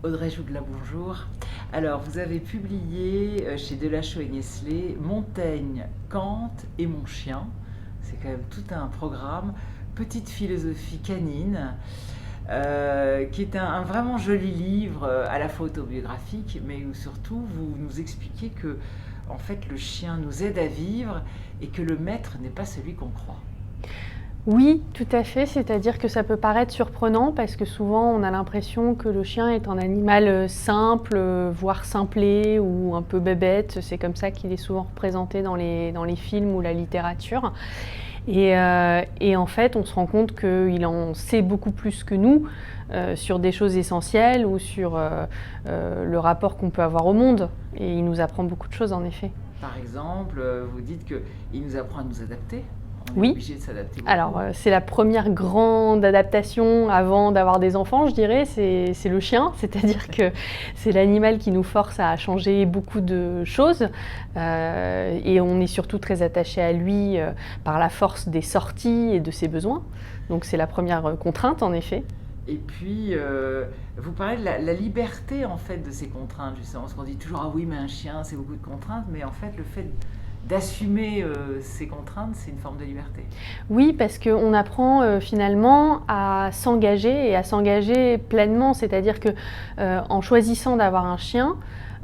Audrey Jougla, bonjour. Alors, vous avez publié chez Delachaux et Nestlé Montaigne, Kant et mon chien. C'est quand même tout un programme. Petite philosophie canine, qui est un vraiment joli livre, à la fois autobiographique, mais où surtout vous nous expliquez que, en fait, le chien nous aide à vivre et que le maître n'est pas celui qu'on croit. Oui, tout à fait, c'est-à-dire que ça peut paraître surprenant parce que souvent on a l'impression que le chien est un animal simple, voire simplé ou un peu bébête. C'est comme ça qu'il est souvent représenté dans les films ou la littérature. Et en fait, on se rend compte qu'il en sait beaucoup plus que nous sur des choses essentielles ou sur le rapport qu'on peut avoir au monde. Et il nous apprend beaucoup de choses en effet. Par exemple, vous dites qu'il nous apprend à nous adapter. On est Oui. obligé de s'adapter beaucoup. Alors, c'est la première grande adaptation avant d'avoir des enfants, je dirais, c'est le chien. C'est-à-dire que c'est l'animal qui nous force à changer beaucoup de choses. Et on est surtout très attaché à lui par la force des sorties et de ses besoins. Donc, c'est la première contrainte, en effet. Et puis, vous parlez de la liberté, en fait, de ces contraintes, justement. Parce qu'on dit toujours, ah oui, mais un chien, c'est beaucoup de contraintes. Mais en fait, le fait d'assumer ces contraintes, c'est une forme de liberté. Oui, parce qu'on apprend finalement à s'engager et à s'engager pleinement. C'est-à-dire que en choisissant d'avoir un chien,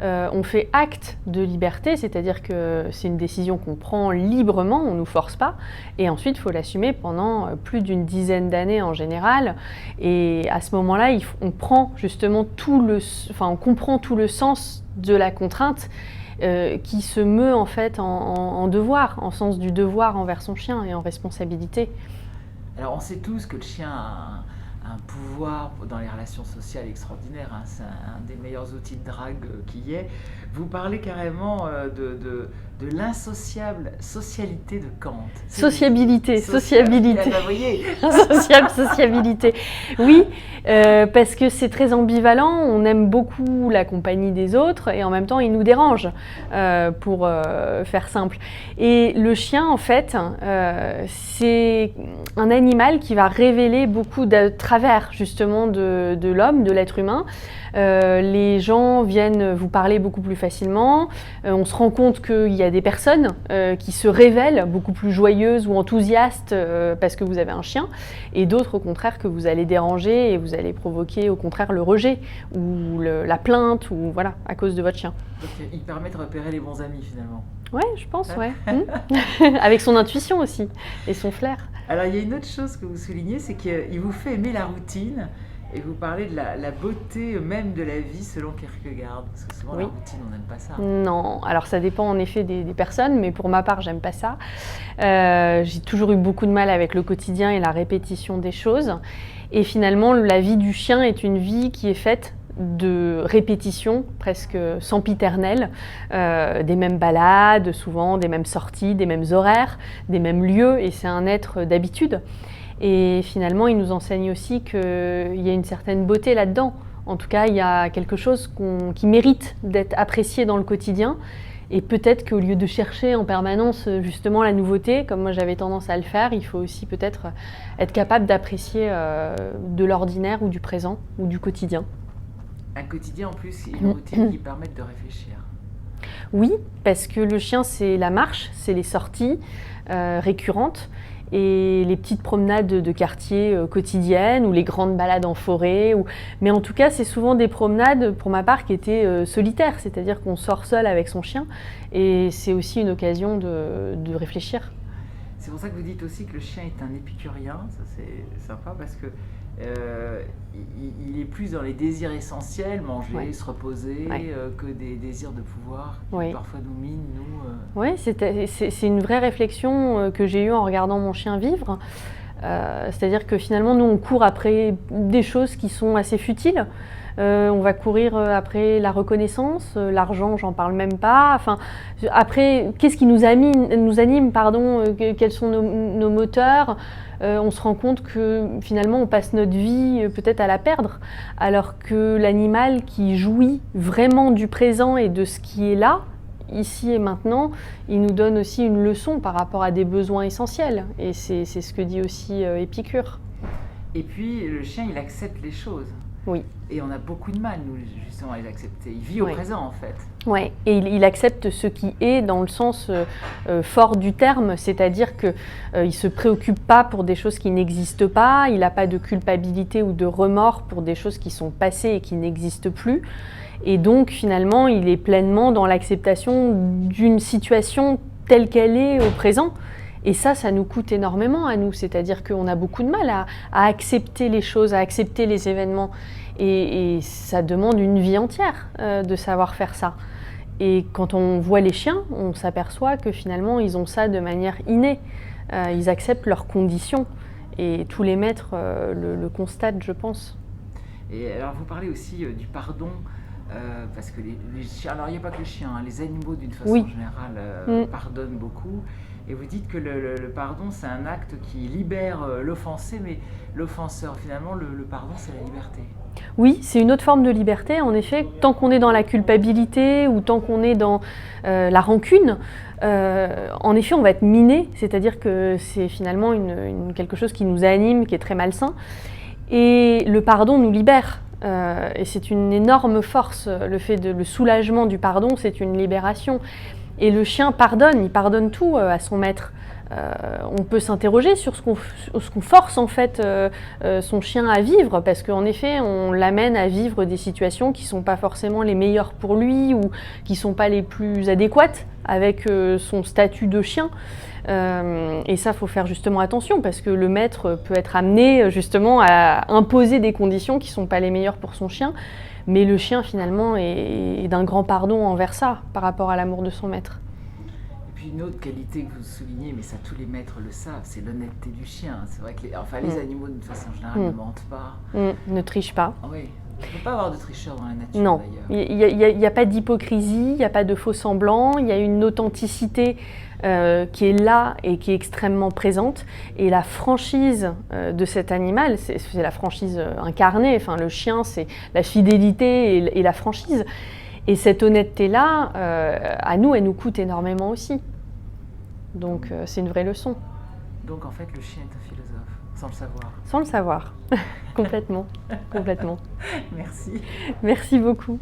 on fait acte de liberté, c'est-à-dire que c'est une décision qu'on prend librement, on ne nous force pas. Et ensuite, il faut l'assumer pendant plus d'une dizaine d'années en général. Et à ce moment-là, on prend justement on comprend tout le sens de la contrainte. Qui se meut en fait en devoir, en sens du devoir envers son chien et en responsabilité. Alors on sait tous que le chien a un pouvoir dans les relations sociales extraordinaire, hein. C'est un des meilleurs outils de drague qu'il y ait. Vous parlez carrément de l'insociable socialité de Kant. Sociabilité. Ah bah, voyez. Sociabilité. Oui, parce que c'est très ambivalent, on aime beaucoup la compagnie des autres et en même temps il nous dérange, pour faire simple. Et le chien, en fait, c'est un animal qui va révéler beaucoup de travers justement de l'homme, de l'être humain. Les gens viennent vous parler beaucoup plus facilement. On se rend compte qu'il y a des personnes qui se révèlent beaucoup plus joyeuses ou enthousiastes parce que vous avez un chien, et d'autres au contraire que vous allez déranger et vous allez provoquer au contraire le rejet ou la plainte ou voilà à cause de votre chien. Donc il permet de repérer les bons amis finalement. Ouais, je pense, ouais. Avec son intuition aussi et son flair. Alors il y a une autre chose que vous soulignez, c'est qu'il vous fait aimer la routine. Et vous parlez de la beauté même de la vie selon Kierkegaard, parce que souvent Oui. la routine, on n'aime pas ça. Non, alors ça dépend en effet des personnes, mais pour ma part, j'aime pas ça. J'ai toujours eu beaucoup de mal avec le quotidien et la répétition des choses. Et finalement, la vie du chien est une vie qui est faite de répétitions presque sempiternelles, des mêmes balades, souvent des mêmes sorties, des mêmes horaires, des mêmes lieux, et c'est un être d'habitude. Et finalement, il nous enseigne aussi qu'il y a une certaine beauté là-dedans. En tout cas, il y a quelque chose qui mérite d'être apprécié dans le quotidien. Et peut-être qu'au lieu de chercher en permanence justement la nouveauté, comme moi j'avais tendance à le faire, il faut aussi peut-être être capable d'apprécier de l'ordinaire ou du présent ou du quotidien. Un quotidien en plus, une routine qui permet de réfléchir. Oui, parce que le chien, c'est la marche, c'est les sorties récurrentes. Et les petites promenades de quartier quotidiennes ou les grandes balades en forêt. Mais en tout cas, c'est souvent des promenades, pour ma part, qui étaient solitaires, c'est-à-dire qu'on sort seul avec son chien et c'est aussi une occasion de réfléchir. C'est pour ça que vous dites aussi que le chien est un épicurien, ça c'est sympa parce que il est plus dans les désirs essentiels, manger, Ouais. se reposer, Ouais. Que des désirs de pouvoir qui Oui. parfois nous minent, nous. Oui, c'est une vraie réflexion que j'ai eue en regardant mon chien vivre. C'est-à-dire que finalement, nous, on court après des choses qui sont assez futiles. On va courir après la reconnaissance, l'argent, j'en parle même pas. Enfin, après, qu'est-ce qui nous anime, pardon, quels sont nos moteurs. On se rend compte que finalement, on passe notre vie peut-être à la perdre, alors que l'animal qui jouit vraiment du présent et de ce qui est là, ici et maintenant, il nous donne aussi une leçon par rapport à des besoins essentiels. Et c'est ce que dit aussi Épicure. Et puis le chien, il accepte les choses. Oui. Et on a beaucoup de mal, nous, justement, à les accepter. Il vit au présent, en fait. Oui, et il accepte ce qui est dans le sens fort du terme, c'est-à-dire qu'il ne se préoccupe pas pour des choses qui n'existent pas, il n'a pas de culpabilité ou de remords pour des choses qui sont passées et qui n'existent plus. Et donc, finalement, il est pleinement dans l'acceptation d'une situation telle qu'elle est au présent. Et ça nous coûte énormément à nous, c'est-à-dire qu'on a beaucoup de mal à accepter les choses, à accepter les événements. Et ça demande une vie entière de savoir faire ça. Et quand on voit les chiens, on s'aperçoit que finalement, ils ont ça de manière innée. Ils acceptent leurs conditions. Et tous les maîtres le constatent, je pense. Et alors, vous parlez aussi du pardon, parce que les chiens, alors il n'y a pas que les chiens, hein, les animaux d'une façon générale pardonnent beaucoup. Et vous dites que le pardon, c'est un acte qui libère l'offensé, mais l'offenseur, finalement, le pardon, c'est la liberté. Oui, c'est une autre forme de liberté. En effet, tant qu'on est dans la culpabilité ou tant qu'on est dans la rancune, en effet, on va être miné, c'est-à-dire que c'est finalement quelque chose qui nous anime, qui est très malsain. Et le pardon nous libère. Et c'est une énorme force. Le soulagement du pardon, c'est une libération. Et le chien pardonne, il pardonne tout à son maître. On peut s'interroger sur ce qu'on force en fait son chien à vivre, parce qu'en effet, on l'amène à vivre des situations qui ne sont pas forcément les meilleures pour lui ou qui ne sont pas les plus adéquates avec son statut de chien. Et ça, il faut faire justement attention, parce que le maître peut être amené justement à imposer des conditions qui ne sont pas les meilleures pour son chien. Mais le chien, finalement, est d'un grand pardon envers ça, par rapport à l'amour de son maître. Et puis une autre qualité que vous soulignez, mais ça tous les maîtres le savent, c'est l'honnêteté du chien. C'est vrai que les animaux, de façon générale, ne mentent pas. Ne trichent pas. Ah oui. Il ne peut pas avoir de tricheur dans la nature, non. D'ailleurs. Il n'y a pas d'hypocrisie, il n'y a pas de faux semblants, il y a une authenticité qui est là et qui est extrêmement présente. Et la franchise de cet animal, c'est la franchise incarnée. Enfin, le chien, c'est la fidélité et la franchise. Et cette honnêteté-là, à nous, elle nous coûte énormément aussi. Donc, c'est une vraie leçon. Donc, en fait, le chien est un philosophe, sans le savoir. Sans le savoir, complètement, complètement. Merci. Merci beaucoup.